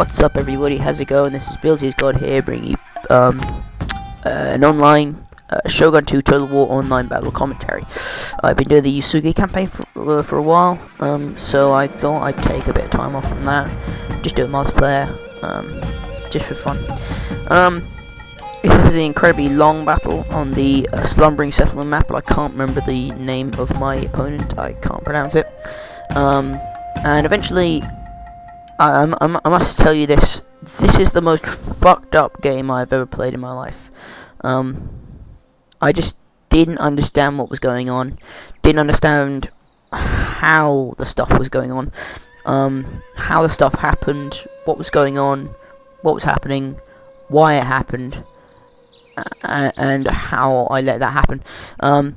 What's up, everybody? How's it going? This is Buildy's God here, bringing you an online Shogun 2 Total War online battle commentary. I've been doing the Yusugi campaign for a while, so I thought I'd take a bit of time off from that, just do a multiplayer, just for fun. This is an incredibly long battle on the Slumbering Settlement map, but I can't remember the name of my opponent. I can't pronounce it. And eventually, I must tell you this. This is the most fucked up game I've ever played in my life. I just didn't understand what was going on. Didn't understand how the stuff was going on. How the stuff happened. What was going on. What was happening. Why it happened. And how I let that happen. And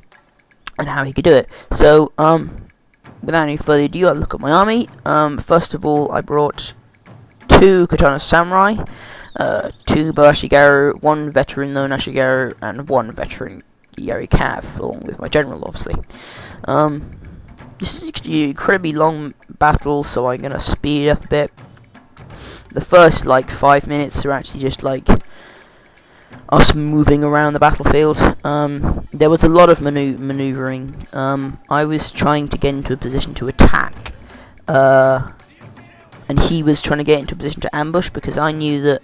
how he could do it. So, without any further ado, I'll look at my army. First of all, I brought 2 Katana Samurai, 2 Ashigaru, 1 veteran known Ashigaru, and 1 veteran Yari Cav, along with my general, obviously. This is an incredibly long battle, so I'm gonna speed it up a bit. The first, 5 minutes are actually just, us moving around the battlefield. There was a lot of maneuvering. I was trying to get into a position to attack, and he was trying to get into a position to ambush, because I knew that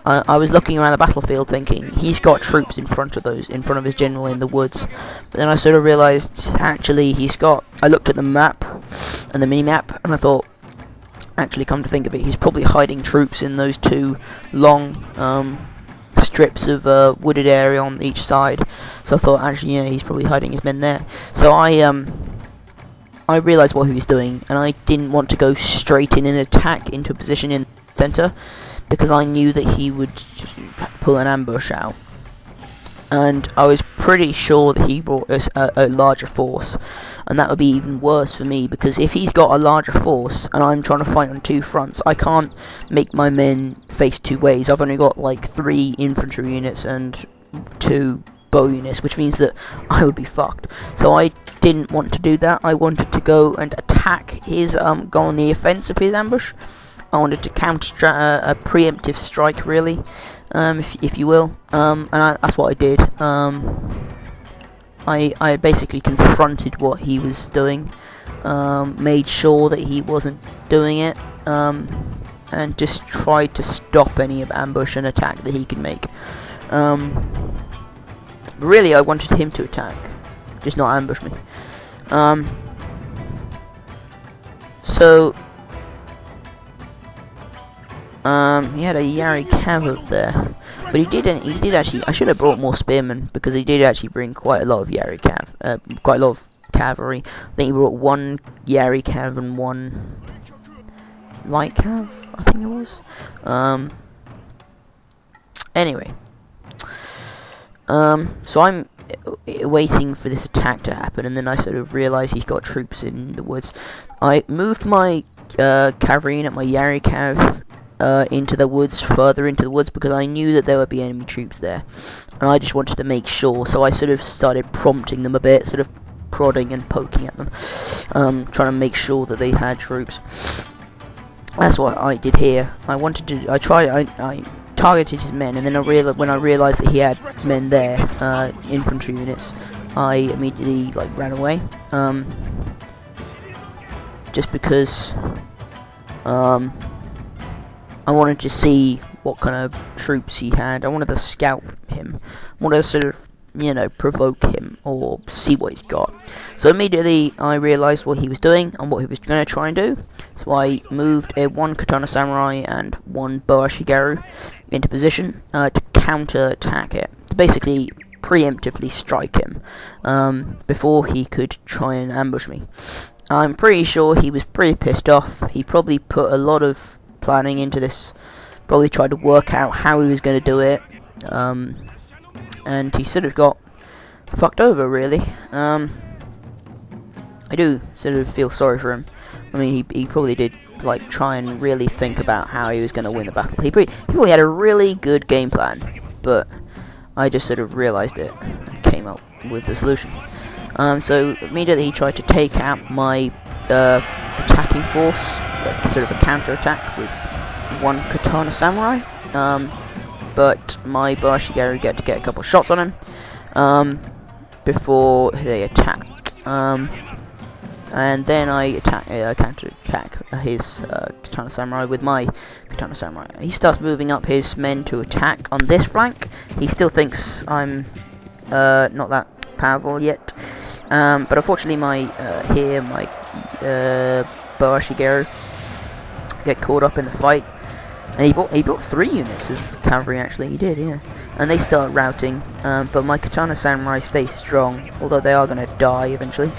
I was looking around the battlefield thinking he's got troops in front of his general in the woods. But then I sort of realized actually I looked at the map and the mini map, and I thought, actually, come to think of it, he's probably hiding troops in those 2 long strips of wooded area on each side. So I thought, actually, yeah, he's probably hiding his men there. So I realised what he was doing, and I didn't want to go straight in and attack into a position in the centre, because I knew that he would pull an ambush out. And I was pretty sure that he brought us a larger force, and that would be even worse for me, because if he's got a larger force and I'm trying to fight on 2 fronts, I can't make my men face 2 ways. I've only got 3 infantry units and 2 bow units, which means that I would be fucked. So I didn't want to do that. I wanted to go and attack his, go on the offense of his ambush. I wanted to counter a preemptive strike, really, if you will, and that's what I did. I basically confronted what he was doing, made sure that he wasn't doing it, and just tried to stop any ambush and attack that he could make. Really, I wanted him to attack, just not ambush me. So he had a Yari Cav up there, but he did actually. I should have brought more spearmen, because he did actually bring quite a lot of Yari Cav, quite a lot of cavalry. I think he brought 1 Yari Cav and 1 light Cav, I think it was. Anyway, so I'm waiting for this attack to happen, and then I sort of realised he's got troops in the woods. I moved my cavalry unit, my Yari Cav, into the woods, further into the woods, because I knew that there would be enemy troops there, and I just wanted to make sure. So I sort of started prompting them a bit, sort of prodding and poking at them, trying to make sure that they had troops. That's what I did here. I targeted his men, and then when I realised that he had men there, infantry units, I immediately ran away, just because I wanted to see what kind of troops he had. I wanted to scout him. I wanted to sort of, provoke him or see what he's got. So immediately I realised what he was doing and what he was going to try and do. So I moved a 1 Katana Samurai and 1 Bow Ashigaru into position to counter-attack it. To basically preemptively strike him before he could try and ambush me. I'm pretty sure he was pretty pissed off. He probably put a lot of planning into this, probably tried to work out how he was going to do it, and he sort of got fucked over, really. I do sort of feel sorry for him. I mean, he probably did try and really think about how he was going to win the battle. He probably had a really good game plan, but I just sort of realised it and came up with the solution. So immediately he tried to take out my attacking force, like sort of a counter attack with one katana samurai, but my Barashigaru get a couple shots on him before they attack, and then I counter-attack his katana samurai with my katana samurai. He starts moving up his men to attack on this flank. He still thinks I'm not that powerful yet, but unfortunately my Barashigaru get caught up in the fight, and he brought 3 units of cavalry. Actually, he did, yeah. And they start routing, but my katana samurai stay strong, although they are going to die eventually,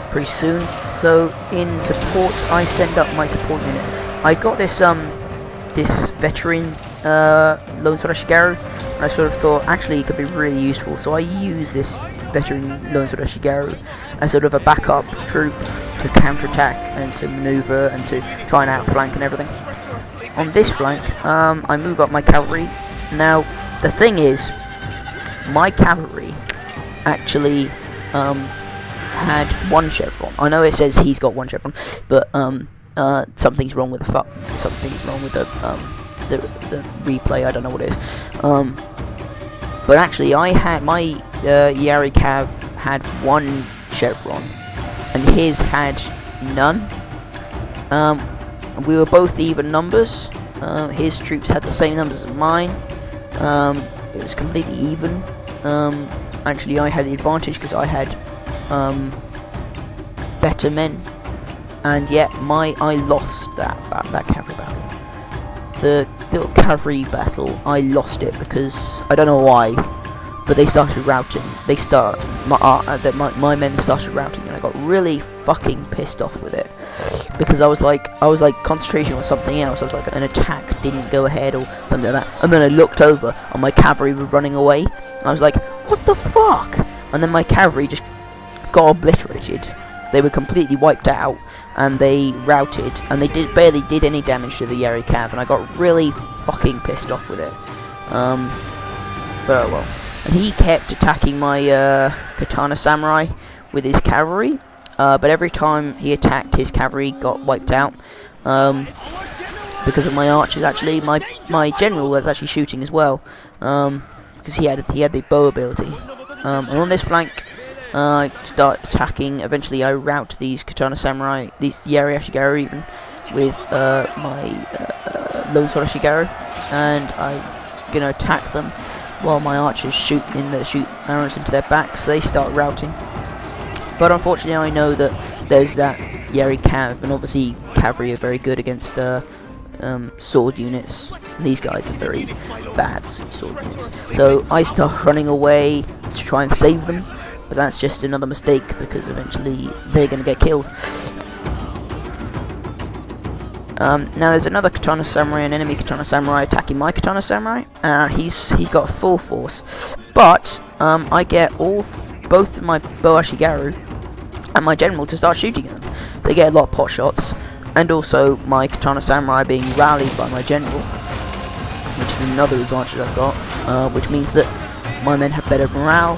pretty soon. So in support, I send up my support unit. I got this this veteran lone sword Ashigaru, and I sort of thought actually it could be really useful. So I use this veteran lone sword Ashigaru as sort of a backup troop to counterattack and to maneuver and to try and outflank and everything. On this flank, I move up my cavalry. Now, the thing is, my cavalry actually had 1 chevron. I know it says he's got 1 chevron, but something's wrong with the replay. I don't know what it is. But actually, I had my Yari Cav had 1 chevron, and his had none. We were both even numbers. His troops had the same numbers as mine. It was completely even. Actually, I had the advantage because I had better men, and yet I lost that cavalry battle. The little cavalry battle, I lost it because I don't know why, but they started routing. My men started routing, and I got really fucking pissed off with it, because I was like concentrating on something else. I was like, an attack didn't go ahead or something like that, and then I looked over and my cavalry were running away, and I was like, what the fuck? And then my cavalry just got obliterated. They were completely wiped out, and they routed, and they barely did any damage to the Yari Cav, and I got really fucking pissed off with it. But oh well. And he kept attacking my katana samurai with his cavalry, but every time he attacked, his cavalry got wiped out. Because of my archers, actually, my general was actually shooting as well, because he had the bow ability. And on this flank, I start attacking. Eventually, I rout these katana samurai, these Yari Ashigaru even, with my lone sword Ashigaru, and I'm gonna attack them while my archers shoot arrows into their backs. They start routing, but unfortunately, I know that there's that Yari Cav, and obviously cavalry are very good against sword units. These guys are very bad sword units. So I start running away to try and save them, but that's just another mistake because eventually they're going to get killed. Now there's another katana samurai, an enemy katana samurai attacking my katana samurai. He's got full force, but I get both of my bow Ashigaru and my general to start shooting at them. They get a lot of pot shots, and also my katana samurai being rallied by my general, which is another advantage I've got, which means that my men have better morale,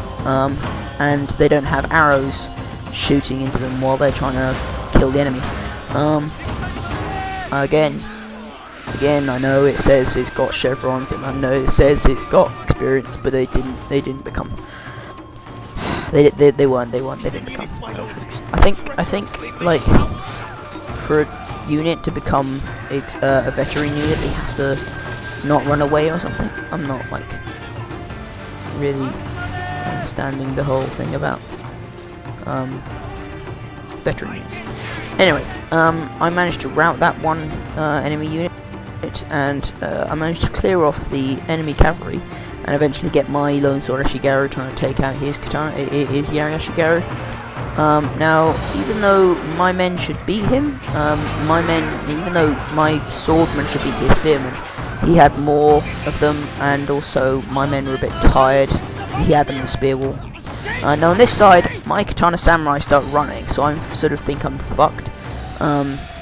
and they don't have arrows shooting into them while they're trying to kill the enemy. Again, I know it says it's got chevrons, and I know it says it's got experience, but they didn't become. They didn't become troops. I think like for a unit to become a veteran unit, they have to not run away or something. I'm not like really understanding the whole thing about veteran units. Anyway, I managed to rout that one enemy unit, and I managed to clear off the enemy cavalry, and eventually get my lone sword Ashigaru trying to take out his Yari Ashigaru. Now, even though my men should beat him, even though my swordman should beat his spearman, he had more of them, and also my men were a bit tired. He had them in the spear wall. Now on this side, my katana samurai start running, so I sort of think I'm fucked,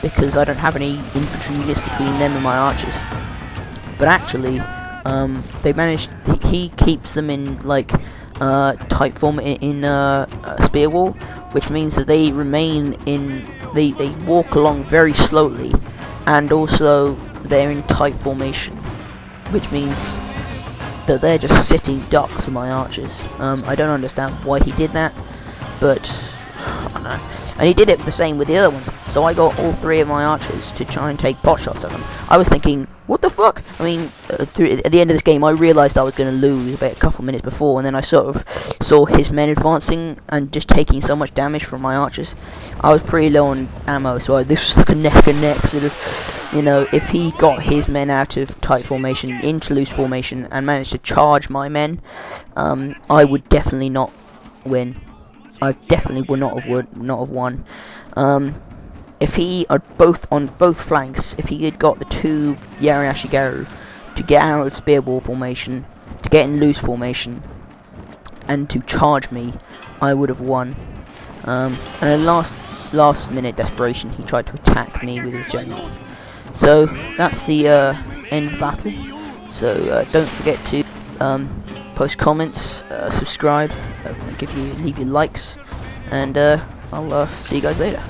because I don't have any infantry units between them and my archers. But actually, they managed. He keeps them in like tight form in spear wall, which means that they remain in. They walk along very slowly, and also they're in tight formation, which means that they're just sitting ducks on my archers. I don't understand why he did that, but I don't know. And he did it the same with the other ones. So I got all 3 of my archers to try and take pot shots at them. I was thinking, what the fuck? I mean, at the end of this game, I realised I was going to lose about a couple minutes before, and then I sort of saw his men advancing and just taking so much damage from my archers. I was pretty low on ammo, so this was like a neck and neck sort of. You know, if he got his men out of tight formation into loose formation and managed to charge my men, I would definitely not win. I definitely would not have won. If he on both flanks, if he had got the 2 Yariashigaru to get out of spearball formation, to get in loose formation, and to charge me, I would have won. And in last minute desperation, he tried to attack me with his general. So that's the end of the battle. So don't forget to post comments, subscribe, leave your likes, and I'll see you guys later.